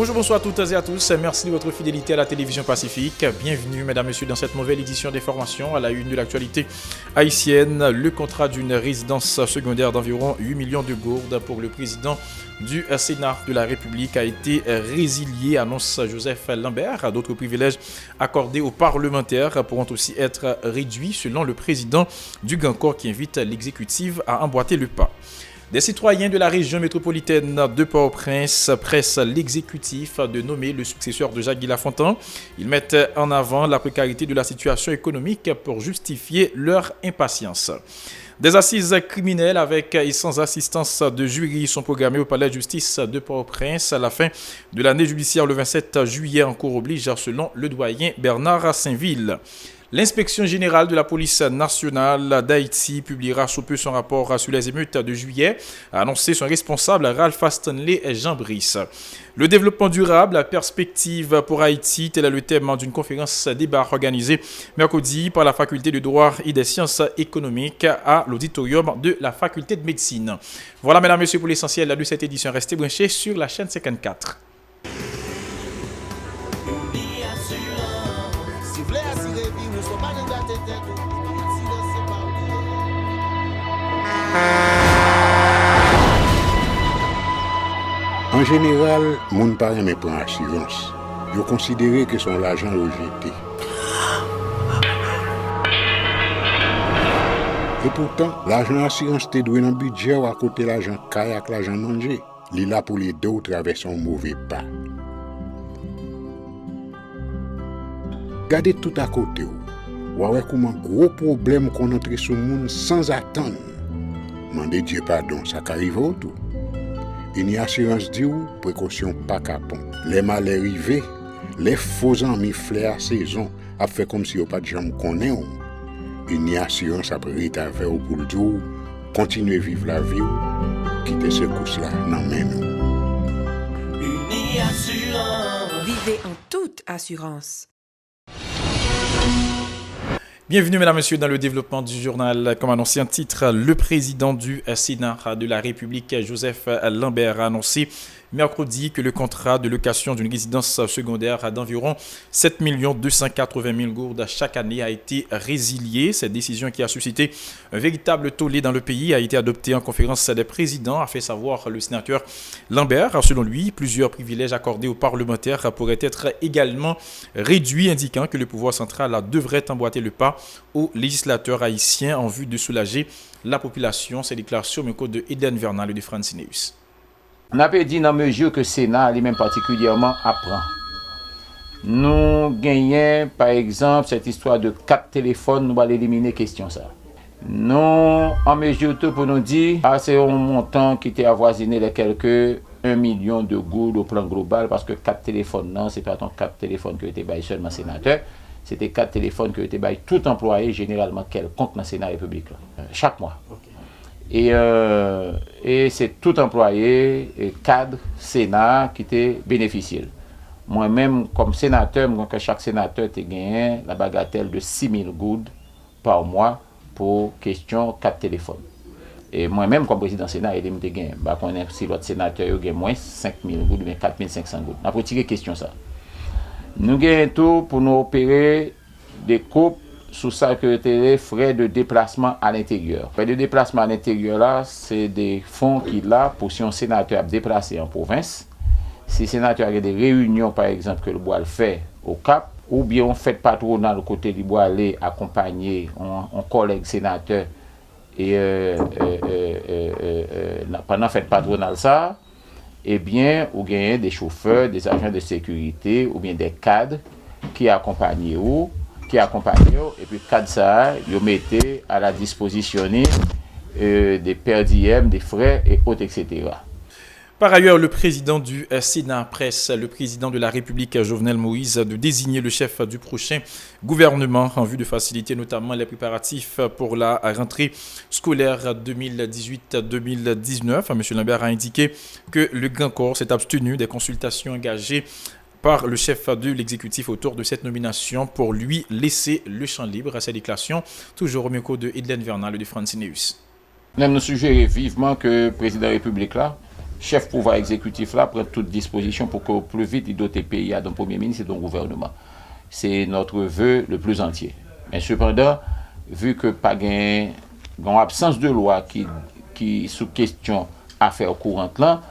Bonjour, bonsoir à toutes et à tous. Merci de votre fidélité à la télévision Pacifique. Bienvenue, mesdames, messieurs, dans cette nouvelle édition d'information à la une de l'actualité haïtienne. Le contrat d'une résidence secondaire d'environ 8 millions de gourdes pour le président du Sénat de la République a été résilié, annonce Joseph Lambert. D'autres privilèges accordés aux parlementaires pourront aussi être réduits selon le président du GANCOR qui invite l'exécutif à emboîter le pas. Des citoyens de la région métropolitaine de Port-au-Prince pressent l'exécutif de nommer le successeur de Jacques Guy-Lafontaine. Ils mettent en avant la précarité de la situation économique pour justifier leur impatience. Des assises criminelles avec et sans assistance de jury sont programmées au palais de justice de Port-au-Prince à la fin de l'année judiciaire le 27 juillet en cours oblige selon le doyen Bernard Saint-Ville. L'inspection générale de la police nationale d'Haïti publiera sous peu son rapport sur les émeutes de juillet, a annoncé son responsable Ralph Stanley Jean-Brice. Le développement durable, la perspective pour Haïti, tel est le thème d'une conférence débat organisée mercredi par la faculté de droit et des sciences économiques à l'auditorium de la faculté de médecine. Voilà, mesdames, messieurs, pour l'essentiel de cette édition. Restez branchés sur la chaîne 54. En général, moun pa reme pran assurance. Yo considéré que son l'argent rejeté. Et pourtant, l'argent assurance te doué dans budget ou à côté l'argent kayak, l'argent manger. Li là pour les deux ou traverser un mauvais pas. Gardez tout à côté ou. Ouais comment gros problème qu'on entre sur moun sans attendre. Mandez Dieu pardon, ça qu'arrive autour. Une assurance dit ou précaution pas capon. Les malheurs arrivés, les faux amis flair saison a fait comme si on pas de jambe connaît. Une assurance après ta faire pour le jour, continuer vivre la vie quitter ce coup là dans main nous. Une assurance. Vivez en toute assurance. Bienvenue, mesdames, messieurs, dans le développement du journal. Comme annoncé en titre, le président du Sénat de la République, Joseph Lambert, a annoncé mercredi que le contrat de location d'une résidence secondaire d'environ 7 280 000 gourdes chaque année a été résilié. Cette décision qui a suscité un véritable tollé dans le pays a été adoptée en conférence des présidents, a fait savoir le sénateur Lambert. Selon lui, plusieurs privilèges accordés aux parlementaires pourraient être également réduits, indiquant que le pouvoir central devrait emboîter le pas aux législateurs haïtiens en vue de soulager la population. Ces déclarations au micro de Eden Vernal et de Francineus. On a dit dans mesure que le Sénat lui-même particulièrement apprend. Nous gagnons par exemple cette histoire de 4 téléphones, nous allons éliminer question ça. Nous en mesure tout pour nous dire c'est un montant qui était avoisiné les quelques 1 million de gourdes au plan global parce que 4 téléphones non, c'est pas tant 4 téléphones qui ont été baillés seulement sénateur, c'était 4 téléphones qui ont été baillés tout employé généralement quelconque dans le Sénat République chaque mois. Okay. Et c'est tout employé, et cadre, Sénat qui était bénéficiaire. Moi-même, comme sénateur, chaque sénateur a gagné la bagatelle de 6 000 gourdes par mois pour question 4 téléphones. Et moi-même, comme président Sénat, il a gagné. Si l'autre sénateur a gagné moins 5 000 gourdes, mais 4 500 gourdes. On a retiré question ça. Nous gagnons tout pour nous opérer des coupes sous ça que les frais de déplacement à l'intérieur. Les frais de déplacement à l'intérieur là, c'est des fonds qu'il a pour si un sénateur a déplacé en province. Si le sénateur a des réunions par exemple que le bois le fait au Cap, ou bien on fait patronat le côté du bois aller accompagner un collègue sénateur et pendant fête patronale ça, eh bien ou gagnez des chauffeurs, des agents de sécurité ou bien des cadres qui accompagnent ou et puis cadre ça, ils mettaient à la disposition des per diem, des frais et autres, etc. Par ailleurs, le président du Sénat presse le président de la République, Jovenel Moïse, de désigner le chef du prochain gouvernement en vue de faciliter notamment les préparatifs pour la rentrée scolaire 2018-2019. M. Lambert a indiqué que le GANCOR s'est abstenu des consultations engagées par le chef de l'exécutif autour de cette nomination pour lui laisser le champ libre à sa déclaration. Toujours au micro de Edlen Vernal de Francineus. Nous suggérons vivement que le président de la République là chef pouvoir exécutif là prenne toute disposition pour qu'au plus vite il dote le pays à d'un premier ministre et d'un gouvernement. C'est notre vœu le plus entier. Mais cependant, vu que pas gain absence de loi qui sous question affaires courantes là,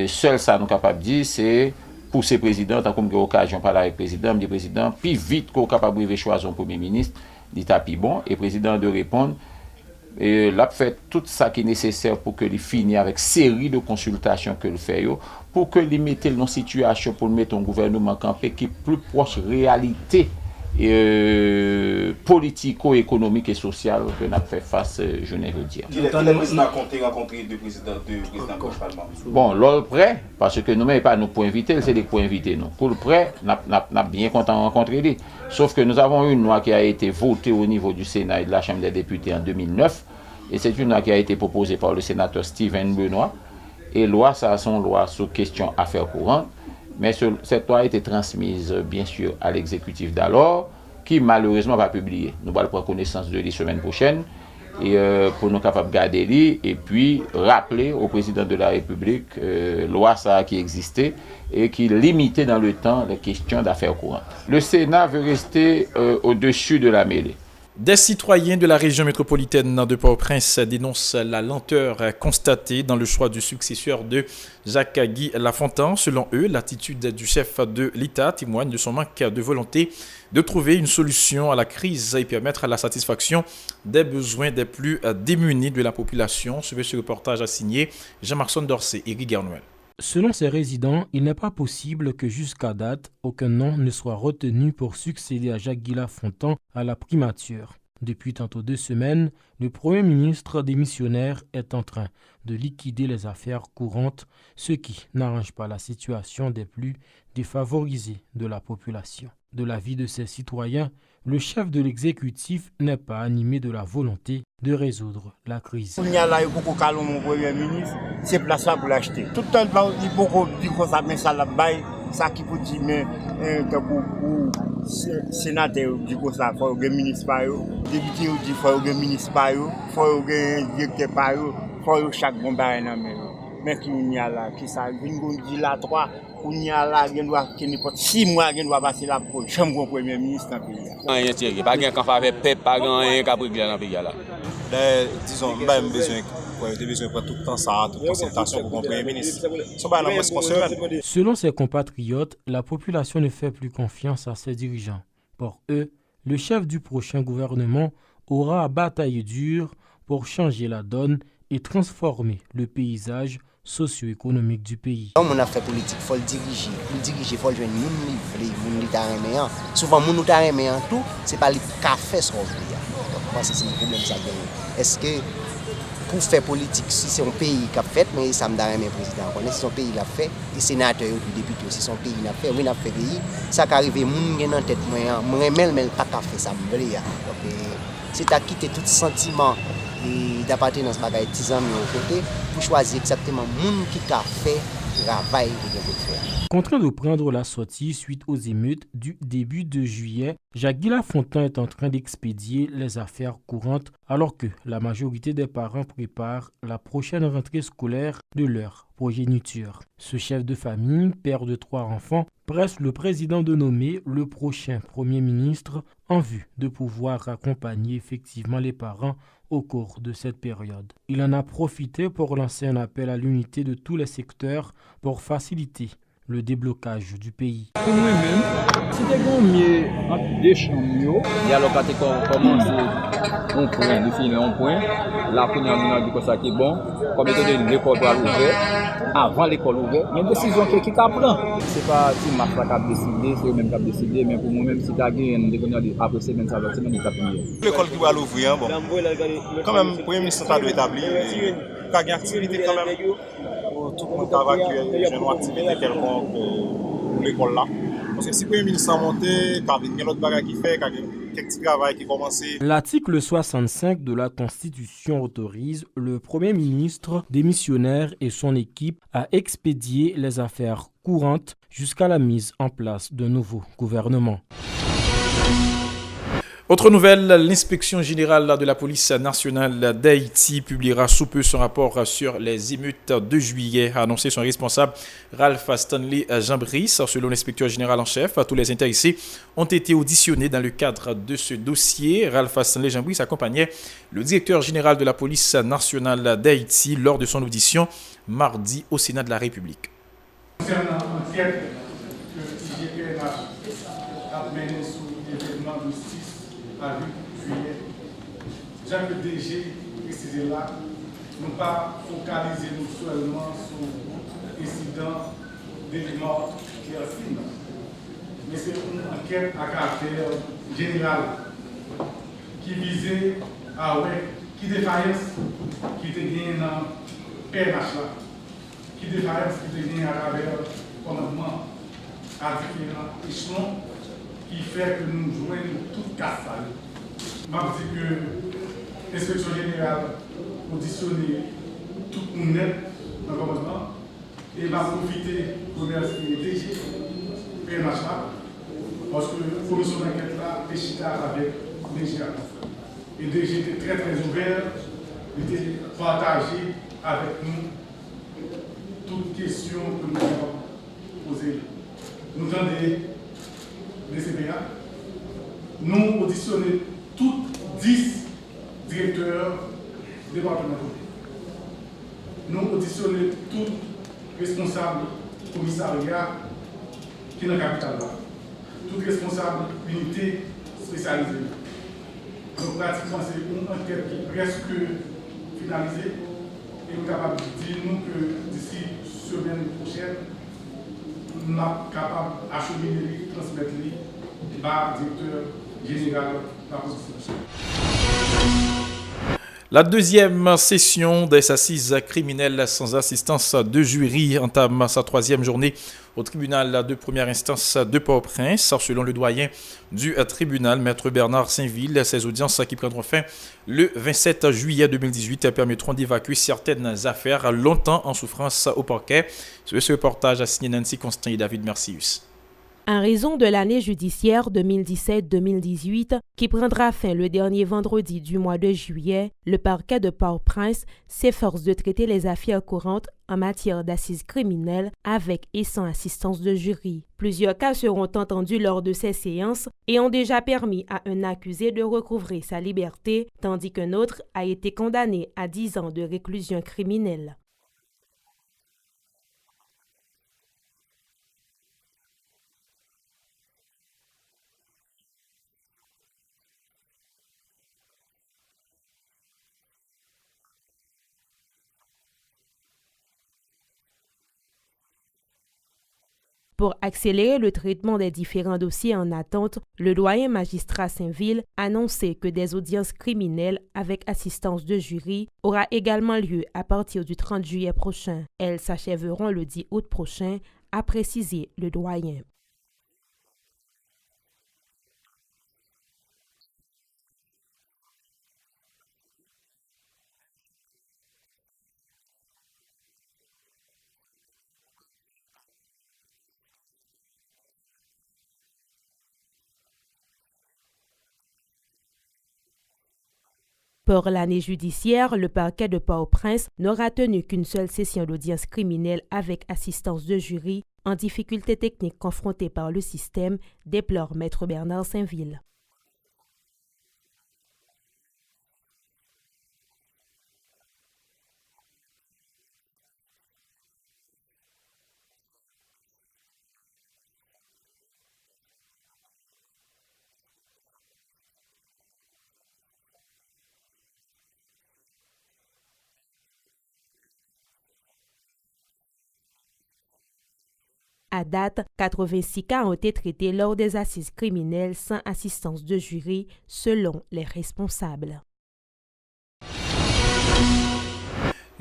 seul ça nous capable de dire c'est pour ces présidents, tant comme occasion parler avec le président, me dit président, puis vite qu'on capable de choisir un premier ministre, dit tapis bon, et le président de répondre, l'a fait tout ça qui est nécessaire pour que il finisse avec série de consultations que le fait, pour que il mette dans une situation pour mettre un gouvernement campé qui est plus proche réalité politico-économique et sociale que nous avons fait face, je ne veux dire. Qui est le président compté rencontrer le président Gauche Parlement? Bon, là, prêt, parce que nous-mêmes, pas nous pour inviter, c'est des pour inviter nous. Pour le prêt, nous avons bien content de rencontrer lui. Sauf que nous avons une loi qui a été votée au niveau du Sénat et de la Chambre des députés en 2009. Et c'est une loi qui a été proposée par le sénateur Steven Benoît. Et loi, ça a son loi sur question affaires courantes. Mais cette loi a été transmise, bien sûr, à l'exécutif d'alors, qui malheureusement va publier. Nous allons prendre connaissance de lui semaine prochaine, et pour nous capables de garder lui, et puis rappeler au président de la République loi ça qui existait et qui limitait dans le temps les questions d'affaires courantes. Le Sénat veut rester au-dessus de la mêlée. Des citoyens de la région métropolitaine de Port-au-Prince dénoncent la lenteur constatée dans le choix du successeur de Jacques-Guy Lafontaine. Selon eux, l'attitude du chef de l'État témoigne de son manque de volonté de trouver une solution à la crise et permettre la satisfaction des besoins des plus démunis de la population. Suivez ce reportage signé Jean-Marc Dorsey et Eric Garnuel. Selon ces résidents, il n'est pas possible que jusqu'à date, aucun nom ne soit retenu pour succéder à Jacques-Guy Lafontaine à la primature. Depuis tantôt 2 semaines, le Premier ministre démissionnaire est en train de liquider les affaires courantes, ce qui n'arrange pas la situation des plus défavorisés de la population. De l'avis de ses citoyens, le chef de l'exécutif n'est pas animé de la volonté de résoudre la crise. Il y a là beaucoup de calme mon Premier ministre, c'est place là pour l'acheter. Tout le temps, il beaucoup dire que ça met ça là bail, ça qui peut dire mais pour sénateur dit que ça faut le ministre par eux, député dit faut le ministre par eux, faut le directeur par eux, faut chaque bon bail dans mais qui y a là qui ça vient dit là 3 on y a là il doit qui n'importe 6 mois il doit passer là pour chambre Premier ministre dans pays. Rien tiré, pas gain quand faire peuple, pas rien cap régler dans pays là. Disons, pas besoin de prendre tout le temps ça, toute consultation pour le Premier ministre. Selon ses compatriotes, la population ne fait plus confiance à ses dirigeants. Pour eux, le chef du prochain gouvernement aura à batailler dur pour changer la donne et transformer le paysage socio-économique du pays. Quand on a fait politique, il faut le diriger. Pour le diriger, il faut le jouer les gens. Souvent, les gens tout, ce n'est pas le café sur le pays. Donc, c'est le problème. Est-ce que pour faire politique, si c'est un pays qui a fait, mais ça me donne un président. Si son pays l'a fait, les sénateurs ou les députés, si son pays l'a fait, oui, l'a fait pays, ça qui arrive, moun en tête, moi, mais pas qu'à faire ça, me donc c'est à quitter tout sentiment et d'appartenance à des amis au côté pour choisir exactement moun qui a fait travail que de faire. Contraint de prendre la sortie suite aux émeutes du début de juillet, Jacques-Guy Lafontaine est en train d'expédier les affaires courantes alors que la majorité des parents préparent la prochaine rentrée scolaire de leur progéniture. Ce chef de famille, père de 3 enfants, presse le président de nommer le prochain Premier ministre en vue de pouvoir accompagner effectivement les parents au cours de cette période. Il en a profité pour lancer un appel à l'unité de tous les secteurs pour faciliter le déblocage du pays. Pour moi-même, c'était mieux entre 2 chambres. Il y a l'occasion de commencer un point, de finir un point. La première dit que ça qui est bon. Comme étant donné l'école doit ouvrir, avant l'école ouverte, il y a une décision qui prend. Ce n'est pas si ma frère qui a décidé, c'est eux-mêmes qui ont décidé, mais pour moi-même, si tu as gagné, après semaine, ça va être semaine, ça va être l'école qui va l'ouvrir, bon. Quand même, le Premier ministre doit établir. Il y a une activité quand même. Tout le monde a évacué une activité quelconque pour l'école là. Parce que si le Premier ministre a monté, il y a l'autre bagage qui fait, il y a quelques petits travail qui commence. L'article 65 de la Constitution autorise le Premier ministre démissionnaire et son équipe à expédier les affaires courantes jusqu'à la mise en place d'un nouveau gouvernement. Autre nouvelle, l'inspection générale de la police nationale d'Haïti publiera sous peu son rapport sur les émeutes de juillet, a annoncé son responsable Ralph Stanley Jean-Brice. Selon l'inspecteur général en chef, tous les intéressés ont été auditionnés dans le cadre de ce dossier. Ralph Stanley Jean-Brice accompagnait le directeur général de la police nationale d'Haïti lors de son audition mardi au Sénat de la République. Concernant l'enquête que IGPNH a menée sur l'événement du 6 à 8 juillet, Jacques le DG précisé là, nous pas focaliser nous seulement sur l'incident des morts qui est fini, mais c'est une enquête à caractère général qui visait à qui défaillance qui était gagnée dans PNH là, qui défaillance qui était gagnée à travers le commandement à différents échelons, qui fait que nous jouons toute casse. Je dis que l'inspection générale auditionné tout le monde dans le commandement et m'a profité pour remercier le DG PNH parce que la commission d'enquête là est avec le DG. Et le DG était très très ouvert, il était partagé avec nous toutes questions que nous avons posées. Nous avons des CPA, nous auditionnons tous 10 directeurs départementaux. Nous auditionnons tous responsables commissariat qui est dans la capitale, tous responsables unités spécialisées. Donc pratiquement c'est une enquête qui est presque finalisée et nous sommes capables de dire que d'ici la semaine prochaine, nous sommes capables d'acheminer, transmettre par le directeur général de la police. La deuxième session des assises criminelles sans assistance de jury entame sa troisième journée au tribunal de première instance de Port-au-Prince. Selon le doyen du tribunal, maître Bernard Saint-Ville, ces audiences qui prendront fin le 27 juillet 2018 permettront d'évacuer certaines affaires longtemps en souffrance au parquet. Ce reportage a signé Nancy Constant et David Mercius. En raison de l'année judiciaire 2017-2018 qui prendra fin le dernier vendredi du mois de juillet, le parquet de Port-au-Prince s'efforce de traiter les affaires courantes en matière d'assises criminelles avec et sans assistance de jury. Plusieurs cas seront entendus lors de ces séances et ont déjà permis à un accusé de recouvrer sa liberté, tandis qu'un autre a été condamné à 10 ans de réclusion criminelle. Pour accélérer le traitement des différents dossiers en attente, le doyen magistrat Saint-Ville a annoncé que des audiences criminelles avec assistance de jury aura également lieu à partir du 30 juillet prochain. Elles s'achèveront le 10 août prochain, a précisé le doyen. Pour l'année judiciaire, le parquet de Port-au-Prince n'aura tenu qu'une seule session d'audience criminelle avec assistance de jury en difficulté technique confrontée par le système, déplore maître Bernard Saint-Ville. À date, 86 cas ont été traités lors des assises criminelles sans assistance de jury, selon les responsables.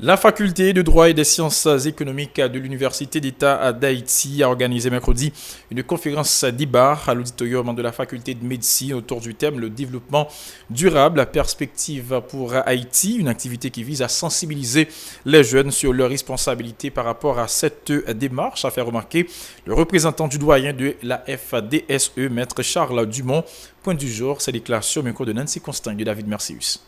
La faculté de droit et des sciences économiques de l'Université d'État d'Haïti a organisé mercredi une conférence débat à l'auditorium de la faculté de médecine autour du thème le développement durable, perspective pour Haïti, une activité qui vise à sensibiliser les jeunes sur leurs responsabilités par rapport à cette démarche, a fait remarquer le représentant du doyen de la FDSE, maître Charles Dumont. Point du jour, ces déclarations au micro de Nancy Constant et de David Mercius.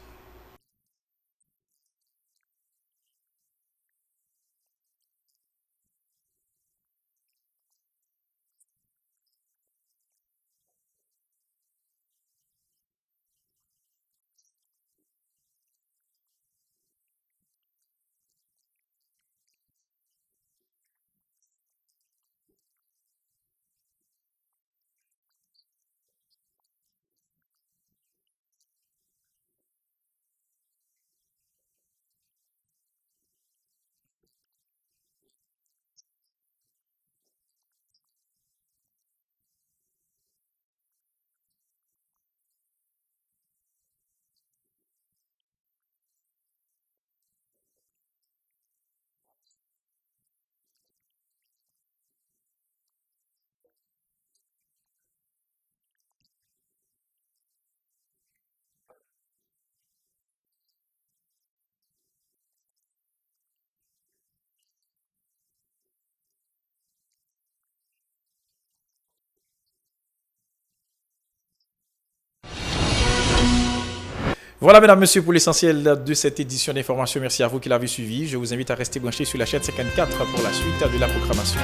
Voilà, mesdames, messieurs, pour l'essentiel de cette édition d'information. Merci à vous qui l'avez suivi. Je vous invite à rester branchés sur la chaîne 54 pour la suite de la programmation.